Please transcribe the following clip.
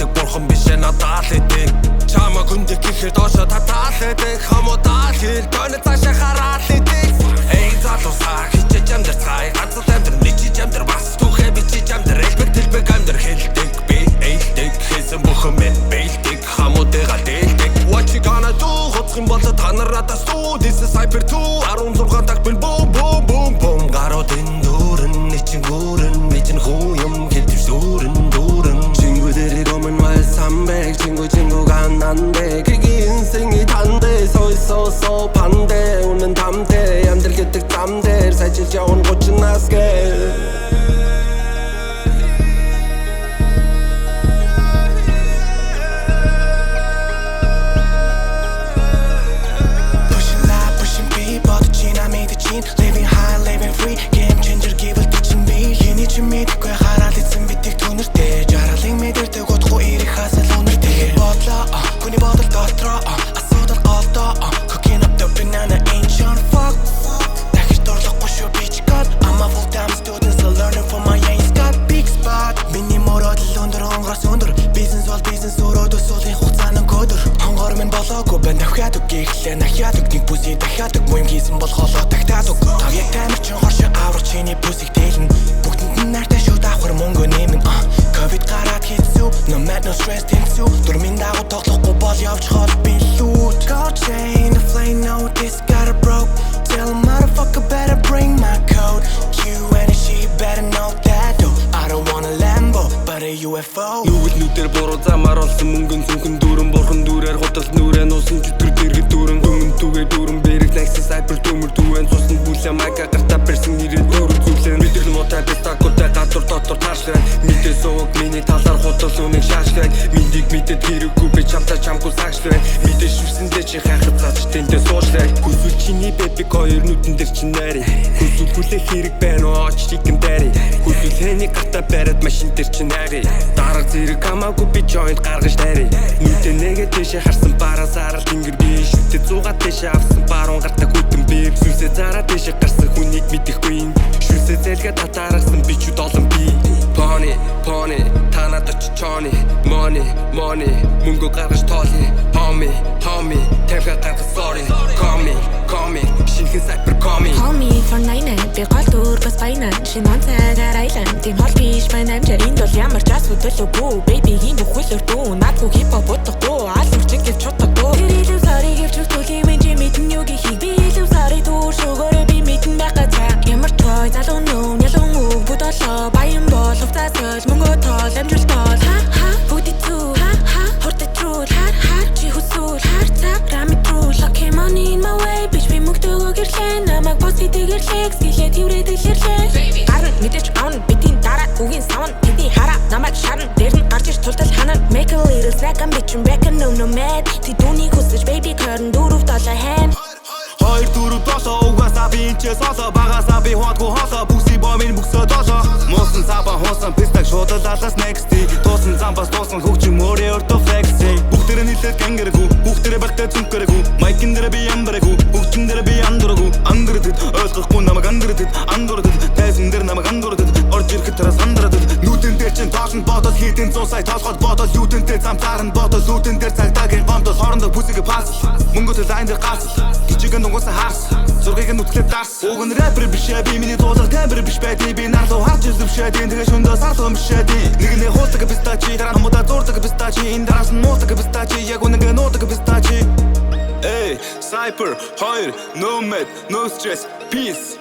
хийдэг бурхан биш ээ надад л идэг чамаг хүндэх гэхээр доошо татаал идэг хамуудаа л хэр тоног цаашаа хараад л идэг эй залуусаа хичээж амдэр цай ганцхан амдэр ничиж амдэр бас түүхээ бичиж амдэр элбэг дэлбэг амдэр хэлдэг би эйлдэг хийсэн бүхэн мэд бэлдэг хамуудыгаа дээлдэг what you gonna do хоцхон болоо та нар надаас дүү this is Cyper 2 16 тагт бил boom boom boom boom гаруудын дүүрэн нэчин гүүрэн мэжин хуйм хэлдэг сүрэн дүүрэн 친구들이 오면 말삼백 친구가 난데 그게 인생이 단데 서있어서 반대 오는 담대 안 들겠듯 땀대 사실 좋은 꽃은 나스게 Living high, living free Game changer гэвэл тийч би Хэний ч мэдгүй хараад эцэн битгий түнэртэй Жаргалын мэдэрдэг утгүй ирэх хасал үнэртэй Бодлоо, хүний бодол дотроо Асуудал голдоо Cooking up the banana ain't trying to fuck Дахиж дурлахгүй шүү bitch god I'm a full-time student still learning from my ain't got big spot Миний мөрөдөл өндөр хонгоос өндөр Бизнес бол бизнес өрөөдөө суулын хугацааны кодер Хонгор минь болоогүй бэн давхиад үг Гэхлээ нахиад үг нэг бүсий дахиад үг Муйм хийсэн бол холоо тагтаад үг Тав яг тамир чин хоршоо аврах чиний бүсийг тэлэн Бүгдэнд нь нартай шүү давхар мөнгө нэмэн Ковид гараад хийцүү No mad no stress тэнцүү Дурмын дагуу тоглохгүй бол явж хол би лүүд Go chain the flame no this got a broke Tell a motherfucker better bring my code You and she better know that though I don't want a Lambo but a UFO Нүгэл нүдээр буруу замаар олсон мөнгөн сүнхэн дүүрэн бурхан дүүрээр худал нүрээ нуусан чөтгөр дэргэд дүүрэн Гүмэн түгээ дүүрэн бэрэг найсан Cyper төмөр түвэн цусны бүлээ майка гартаа персэн нэрээ дүүрэн зүлэн Мэдрэл мотай бистакотай гадуур дотор тааршлаа Мэдээ сууг миний талаар худал үнэг шаашлаа Миндийг мэдэд хэрэггүй би чамтай чамгүй сагшлаа Мэдээ шүрсэндээ чи хайхад цаач тэндээ суушлаа Хүсвэл чиний бэбик хоёр нүдэн дээр чи найри Хүсвэл хүлээх хэрэг байна уу оч чигэн дайри Хүсвэл хэний гартаа бариад машин дээр чи найри Дараг зэрэг хамаагүй би joint гаргаж найри Нүдээ нэгэ тэшээ харсан бараа сарал тэнгэр би шүтээ 100 тэшээ авсан баруун гартаа хүтэн би Сүнсээ зараа тэшээ гарсан хүнийг мэдэхгүй Шүнсээ зэлгээ татаарсан би ч удолон би Pony, та надад ч чоны Money, мөнгө гаргаж тоолъё Homie, тавьгаа гаргах sorry Coming, шинхэн Cyper coming Call me for 9 би гол дүр бас байна Шинэ он цагаар айлан тийм хол биш байна амжаа Энд бол ямар ч ас хөдөлөөгүй Baby-гийн бүх хөл өрдөө Наадгүй хип-хоп бодохгүй Аль үрчин гэвч чутахгүй Тэр илүү sorry гэвч үтгүүлийн мэнжи мэдэн юу гэхийг Би илүү sorry дүр шугаарэ би мэдэн байгаа цаа Ямар ч той залуу нөө ялун үг бүдолоо Баян бол хувцасөл мөнгө тоол амжилт тоол Бүгд итүү Хортой трүүл Чи хүсвэл цаа Рами трүүл Lucky money in my way Bitch би мөнгөдөгөө гэрлээ Намайг бос идэгэрлээ Скилээ тэврээд илэрлээ Гарна мэдээч авна битийн дараа үгийн савн Тэдний хараа намайг шарна Дээр нь гарч иж тултал ханаа Make a little snack I'm bitchin' back and no mad Тэдүүнийг хүсэж baby curtain дөрөв долоо hand Хоёр дөрөв долоо угаасаа би энчээ солоо Багасаа би хуадгүй холоо Бүсий бомын бүксөө долоо Муусан сапа хуусан пистак шуудал алаас next Туусан замбас туусан хөгжим өөрийн өртөө flexi Бүгдээр нийлээд гангэрэгүү Бүгдээр багтаа зүнкэрэгүү Майкин дээр би ямбарэгүү Бүгдэн дээр би андурэгүү Андурдэд ойлгохгүй намайг андурдэд Тайзан дээр намайг андурдэд Орж ирэхэд тараас андурдэд Нүдэн дээр чин тоолсон бодол Хийдэн 100 сая толгойд бодол Юудэнтэй замтаар нь бодол Лүүдэн дээр цагдаагийн гомдол Хоорондоо бүсэгэ пас Мөнгөтэй лайн дээр гас Гичигэн дунгуйсан харс Зургийг нь үтгэлээ дарс Уг нь рэпер бишээ би миний дуулах тембэр биш байдیں Би нарлуу харж үзвшээ Тэгээ шөндөө сарлуу мшээ Нэгний хуулдаг пистачи Дараа хамуудаа зурдаг пистачи Энэ дараас нь муулдаг пистачи Яг үнэнгээ нуудаг пистачи Эй, Cyper, хоёр, no mad, no stress, peace